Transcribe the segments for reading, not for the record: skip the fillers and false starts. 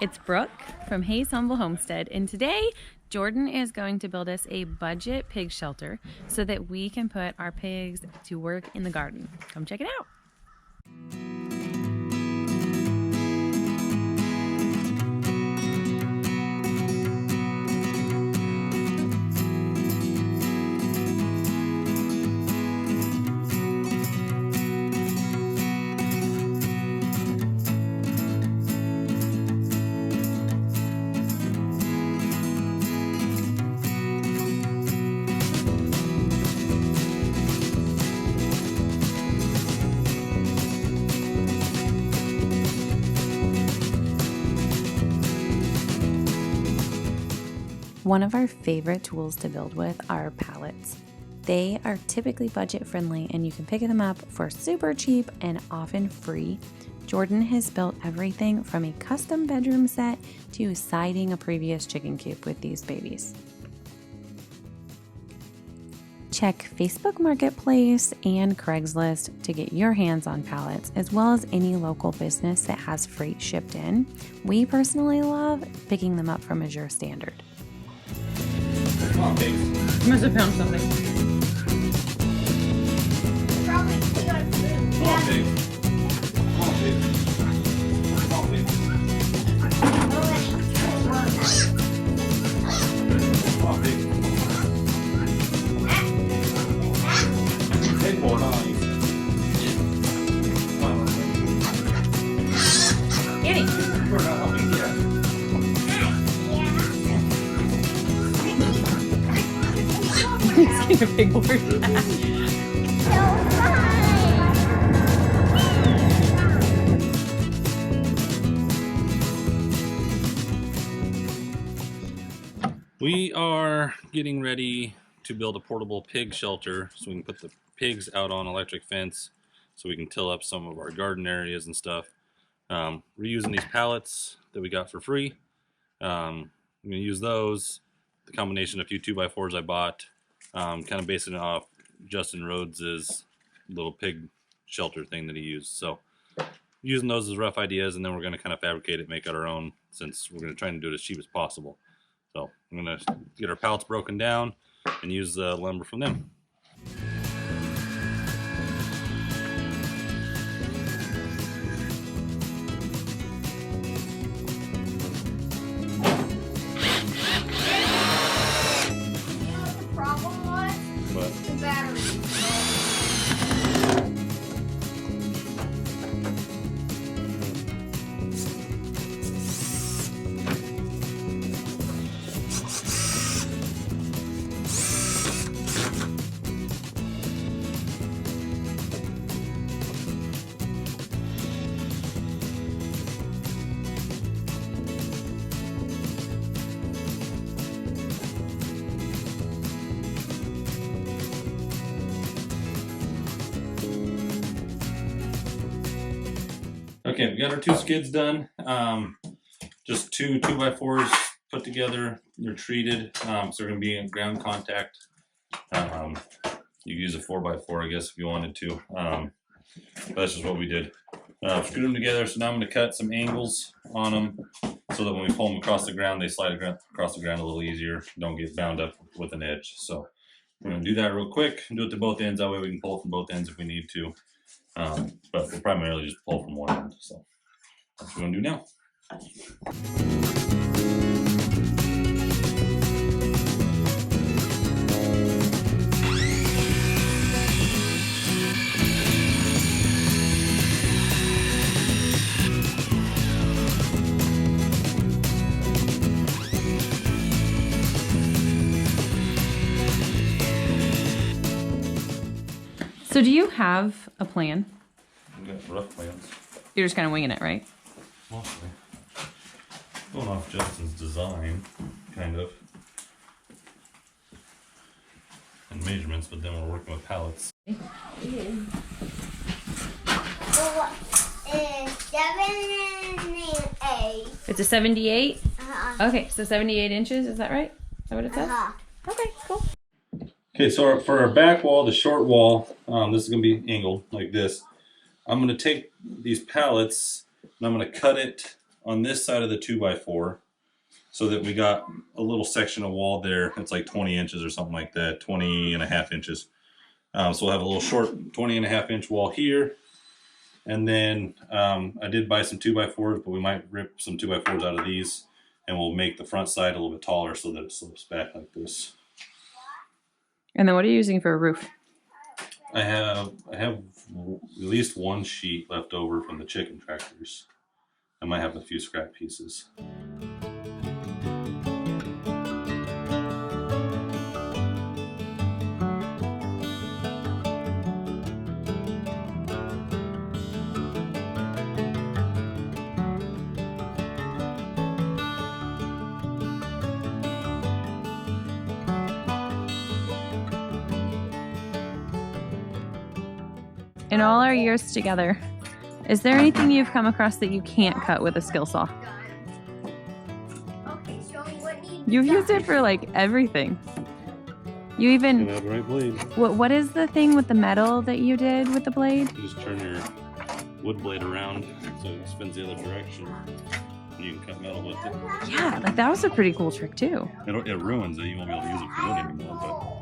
It's Brooke from Hayes Humble Homestead, and today Jordan is going to build us a budget pig shelter so that we can put our pigs to work in the garden. Come check it out. One of our favorite tools to build with are pallets. They are typically budget friendly and you can pick them up for super cheap and often free. Jordan has built everything from a custom bedroom set to siding a previous chicken coop with these babies. Check Facebook Marketplace and Craigslist to get your hands on pallets, as well as any local business that has freight shipped in. We personally love picking them up from Azure Standard. Come on, pigs. You must have found something. Come on, pigs. Come on, pigs. Come on, pigs. Come on, pigs. Take more, not you. Come on. Annie. You're not helping yet. He's getting a big board. We are getting ready to build a portable pig shelter so we can put the pigs out on electric fence so we can till up some of our garden areas and stuff. We're using these pallets that we got for free. I'm going to use those, the combination of a few 2x4s I bought, kind of basing it off Justin Rhodes's little pig shelter thing that he used. So using those as rough ideas, and then we're going to kind of fabricate it, make it our own, since we're going to try and do it as cheap as possible. So I'm going to get our pallets broken down and use the lumber from them. Okay, we got our two skids done. Just two 2x4s put together. They're treated, so they're going to be in ground contact. You use a 4x4, I guess, if you wanted to. But that's just what we did. Screwed them together, so now I'm going to cut some angles on them so that when we pull them across the ground, they slide across the ground a little easier. Don't get bound up with an edge. So we're going to do that real quick and do it to both ends. That way we can pull from both ends if we need to. But we'll primarily just pull from one end. So that's what we're going to do now. So do you have a plan? We got rough plans. You're just kind of winging it, right? Mostly. Going off Justin's design, kind of. And measurements, but then we're working with pallets. It's a 78? Uh-huh. Okay, so 78 inches, is that right? Is that what it says? Uh-huh. Okay, cool. Okay, so for our back wall, the short wall, this is going to be angled like this. I'm going to take these pallets and I'm going to cut it on this side of the 2x4 so that we got a little section of wall there. It's like 20 inches or something like that, 20.5 inches. So we'll have a little short 20.5 inch wall here. And then I did buy some 2x4s, but we might rip some 2x4s out of these and we'll make the front side a little bit taller so that it slopes back like this. And then what are you using for a roof? I have at least one sheet left over from the chicken tractors. I might have a few scrap pieces. In all our years together, is there anything you've come across that you can't cut with a skill saw? Okay, show me what needs You've used it for like everything. You even, You have the right blade. what is the thing with the metal that you did with the blade? You just turn your wood blade around so it spins the other direction. And you can cut metal with it. Yeah, like that was a pretty cool trick too. It ruins it. You won't be able to use it for wood anymore. But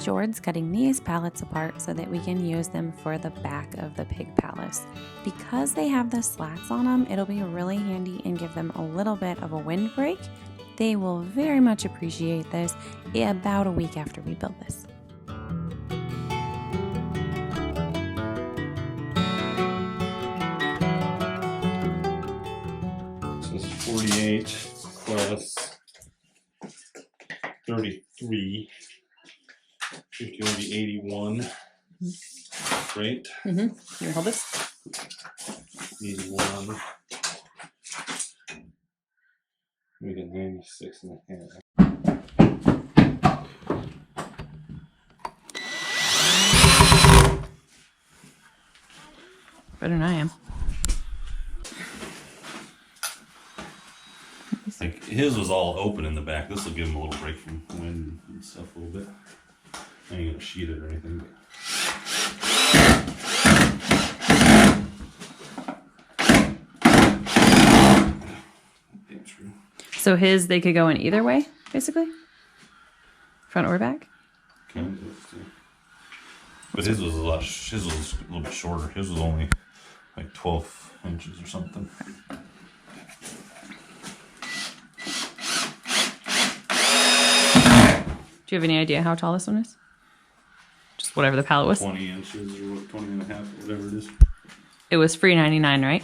Jord's cutting these pallets apart so that we can use them for the back of the pig palace. Because they have the slats on them, it'll be really handy and give them a little bit of a windbreak. They will very much appreciate this about a week after we build this. so it's 48 plus 33. 50 will be 81. Right? Mm-hmm. Can you hold this? 81. We get 96.5. Better than I am. Like his was all open in the back. This will give him a little break from wind and stuff a little bit. I ain't gonna sheet it or anything. But. So his, they could go in either way, basically? Front or back? Kind of, yeah. But his was a little bit shorter. His was only like 12 inches or something. Do you have any idea how tall this one is? Just whatever the pallet was. 20 inches or 20 and a half, whatever it is. It was free $99, right?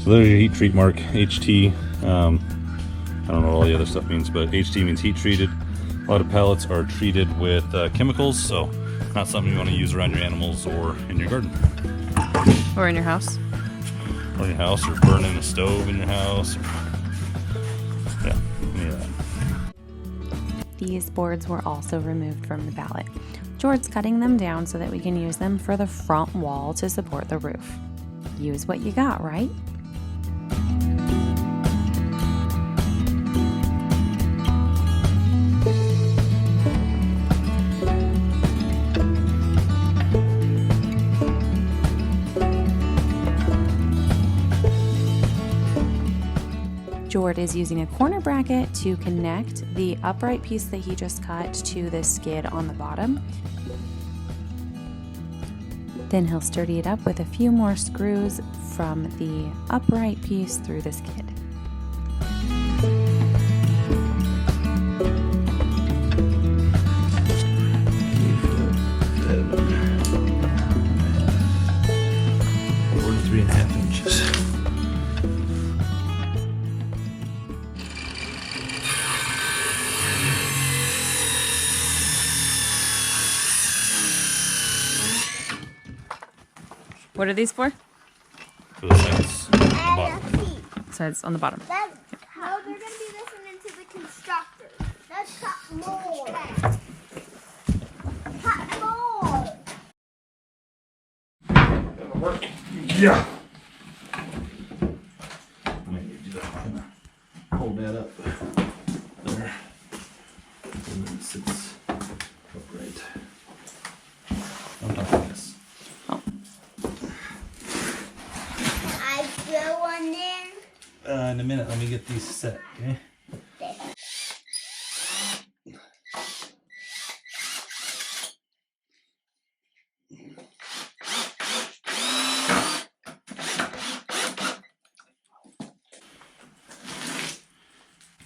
So there's your heat treat mark, HT. I don't know what all the other stuff means, but HT means heat treated. A lot of pallets are treated with chemicals, so not something you want to use around your animals or in your garden. Or in your house. Or in your house, or burning a stove in your house. Or, yeah, any of that. These boards were also removed from the pallet. George's cutting them down so that we can use them for the front wall to support the roof. Use what you got, right? Jord is using a corner bracket to connect the upright piece that he just cut to the skid on the bottom. Then he'll sturdy it up with a few more screws from the upright piece through the skid. What are these for? For the sides on the bottom. Sides on the bottom. That's how they're going to be listening to the constructors. Let's cut more. Cut more. That'll work. Yeah. Maybe do that one. Hold that up there. And then it sits upright. On top of this. Oh. I throw one in. In a minute, let me get these set, okay?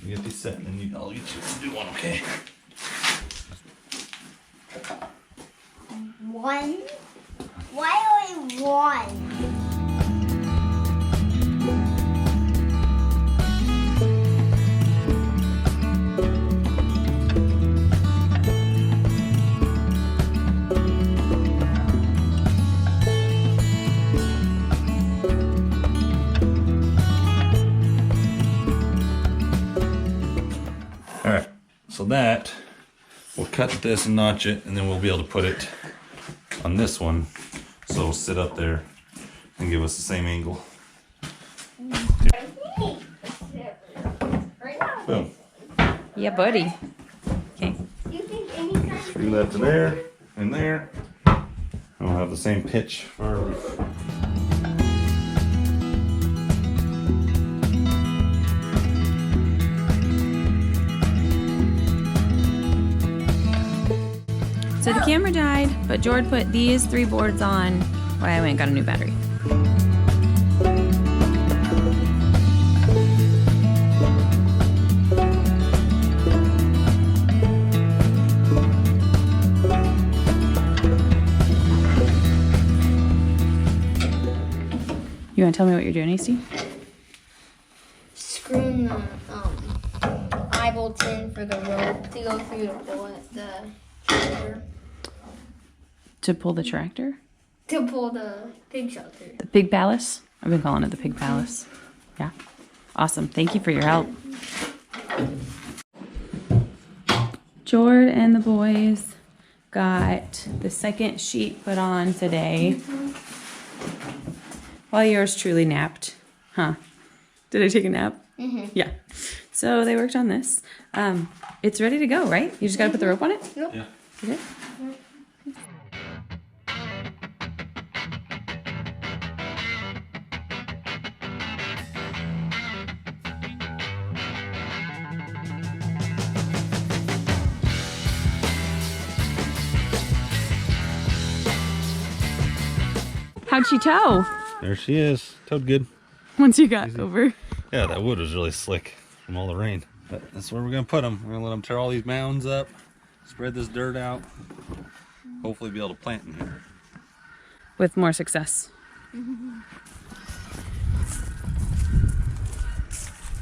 You get these set, and then I'll get you to do one, okay? One? Why only one? Alright, so that, we'll cut this and notch it, and then we'll be able to put it on this one, so it'll sit up there and give us the same angle. Boom. Yeah, buddy. Okay. Screw that to there, and there, and we'll have the same pitch for our roof. So the camera died, but Jord put these 3 boards on while I went and got a new battery. You want to tell me what you're doing, AC? Screwing the eye bolts in for the rope to go through the tractor. To pull the tractor? To pull the pig shelter. The pig palace? I've been calling it the pig palace. Yeah. Awesome. Thank you for your help. Jord and the boys got the second sheet put on today. While yours truly napped. Huh. Did I take a nap? Mm-hmm. Yeah. So they worked on this. It's ready to go, right? You just gotta put the rope on it? Yep. Yeah. Okay. How'd she tow? There she is. Towed good. Once you got over. Yeah, that wood was really slick from all the rain. But that's where we're gonna put them. We're gonna let them tear all these mounds up, spread this dirt out, hopefully be able to plant in here. With more success.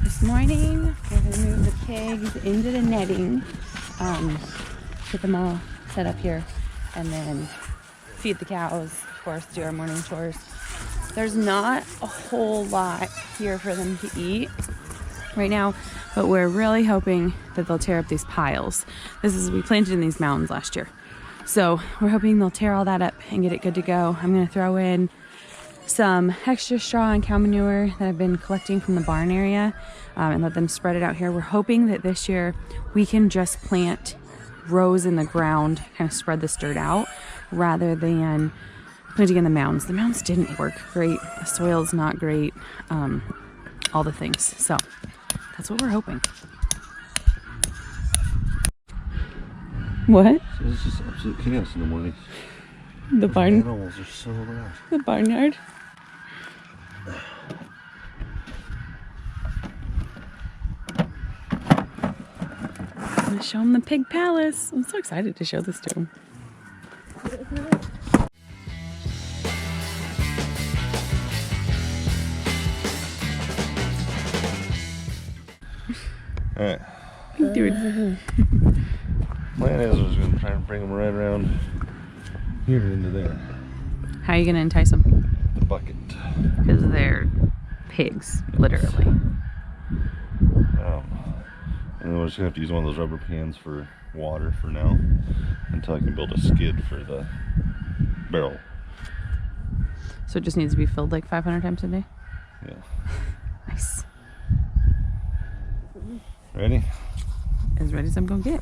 This morning, we're gonna move the pigs into the netting, get them all set up here, and then feed the cows, of course, do our morning chores. There's not a whole lot here for them to eat right now, but we're really hoping that they'll tear up these piles. We planted in these mountains last year. So we're hoping they'll tear all that up and get it good to go. I'm gonna throw in some extra straw and cow manure that I've been collecting from the barn area and let them spread it out here. We're hoping that this year we can just plant rows in the ground, kind of spread this dirt out, rather than planting in the mounds. The mounds didn't work great. The soil's not great. All the things. So that's what we're hoping. What? It's just absolute chaos in the morning. The barn? Animals are so loud. The barnyard? I'm gonna show them the pig palace. I'm so excited to show this to them. All right. Dude. Plan is we're just gonna try and bring them right around here into there. How are you gonna entice them? The bucket. Because they're pigs, literally. And then we're just gonna have to use one of those rubber pans for water for now, until I can build a skid for the barrel. So it just needs to be filled like 500 times a day? Yeah. Nice. Ready? As ready as I'm gonna get.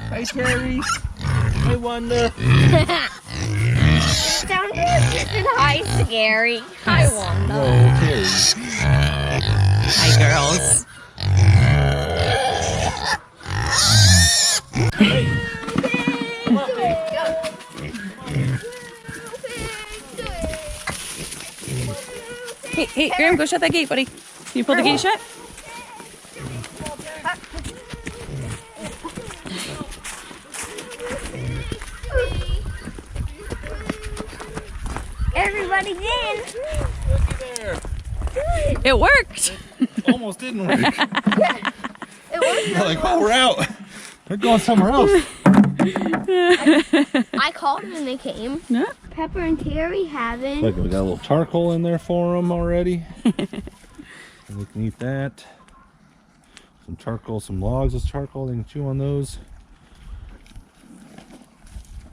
Hi, Terry. Hi, Wanda. Sound good. Hi, Scary. Hi, Wanda. Oh, Terry. Hi, girls. Hey, Graham, go shut that gate, buddy. Can you pull the gate shut? Everybody's in. Looky there. It worked. Almost didn't work. It was They're like, oh, we're out. They're going somewhere else. I called them and they came. Yeah. Pepper and Terry haven't. Look, we got a little charcoal in there for them already. And they can eat that. Some charcoal, some logs with charcoal. They can chew on those.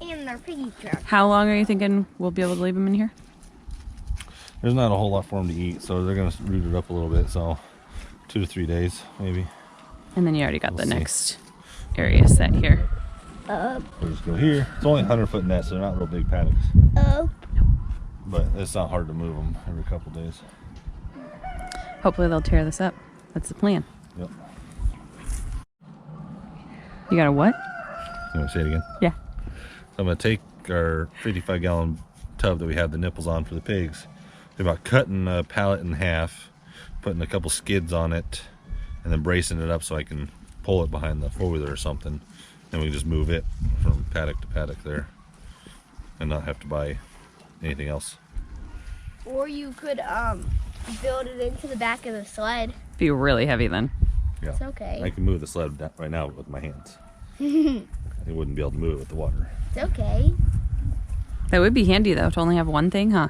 And their piggy truck. How long are you thinking we'll be able to leave them in here? There's not a whole lot for them to eat, so they're going to root it up a little bit. So 2 to 3 days, maybe. And then you already got We'll the see. next area set here. Up, We'll just go here. It's only 100-foot nets, so they're not real big paddocks. up. But it's not hard to move them every couple days. Hopefully they'll tear this up. That's the plan. Yep. You got a what? You want to say it again? Yeah. So I'm going to take our 55-gallon tub that we have the nipples on for the pigs. They're about cutting a pallet in half, putting a couple skids on it, and then bracing it up so I can pull it behind the four-wheeler or something. And we can just move it from paddock to paddock there and not have to buy anything else. Or you could build it into the back of the sled. Be really heavy then. Yeah. It's okay. I can move the sled right now with my hands. I wouldn't be able to move it with the water. It's okay. That would be handy though to only have one thing, huh?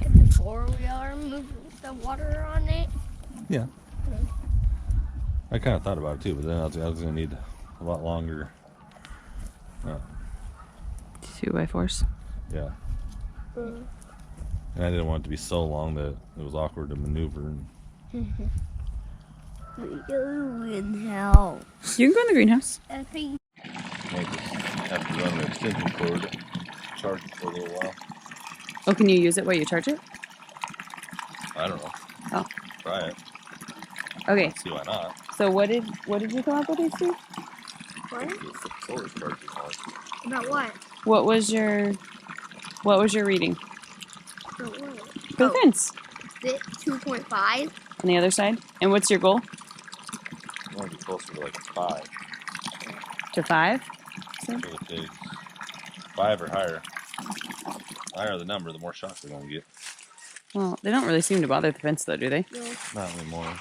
Get the four-wheeler, move the water on it. Yeah. I kind of thought about it too, but then I was going to need a lot longer. 2x4s. Yeah. And I didn't want it to be so long that it was awkward to maneuver. And In hell. You can go in the greenhouse. I think I just have to run the extension cord, charge it for a little while. Oh, can you use it while you charge it? I don't know. Oh. Try it. Okay. See why not. So what did you come up with these two? what? The solar charge is on. About what? What was your reading? About what? For the fence. Is it 2.5? On the other side. And what's your goal? I want to be closer to like 5 To 5? for the pigs. 5 or higher. The higher the number, the more shots they're going to get. Well, they don't really seem to bother the fence though, do they? No. Not anymore.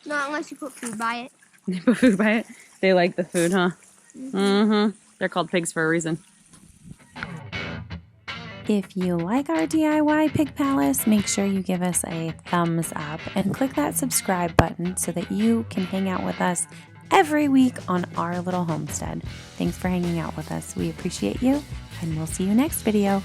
Not unless you put food by it. They put food by it. They like the food, huh? Mm-hmm. They're called pigs for a reason. If you like our DIY Pig Palace, make sure you give us a thumbs up and click that subscribe button so that you can hang out with us every week on our little homestead. Thanks for hanging out with us. We appreciate you, and we'll see you next video.